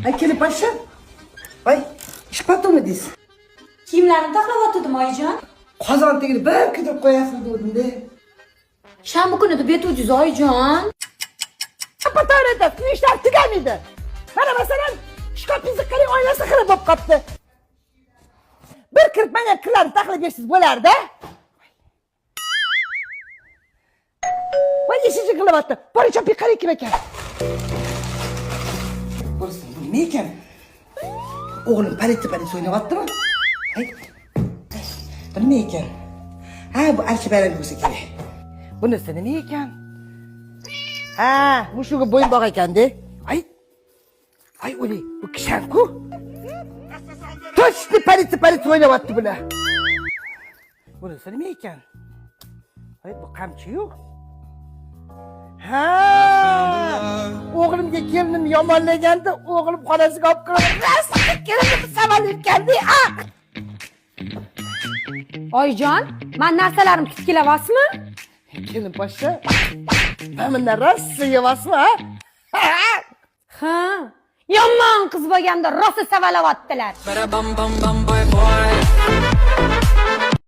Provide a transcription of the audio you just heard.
Ay kelin paşa. Ay iş patonu deyiz. Kiyimlerini taklavatırdım Aycan. Qozon tegini bir kidib qo'yasizmi dedim-da. Shanba kunida bet ucuz Aycan. Patarada bu ishlar tugamaydi. Mana masalan, shkopingizni qarang, oynasi xira bo'lib qopti. Bir kirib mana kirlarni taxlab bersiz bo'lardi. Voy eshikni qilyapti. Bor cho'pi qarang kim ekan. Bo'lsin, bu nima ekan? O'g'lim palit o'ynayaptimi? Ay. Bu nima ekan? Ha, bu archibalar bo'lsa kerak. Bunisi nima ekan? Ha, mushuga bo'yinbog' ekan-da. Ay, o'li, bu kishanku. Toshni palit o'ynayapti bular. Bunisi nima ekan? Ay, bu qamchi-yu. Ha! O'g'limga kelinim yomonlaganda, o'g'lim xonasiga olib kirib, "Rasta kelinim savalirkan-da." Aycan, men narsalarimni kitkilavasmi? Kelin paşa. Mana rosa yeyapsizmi, ha? Ha. Yomon qiz bo'lganda rosa savalayaptilar.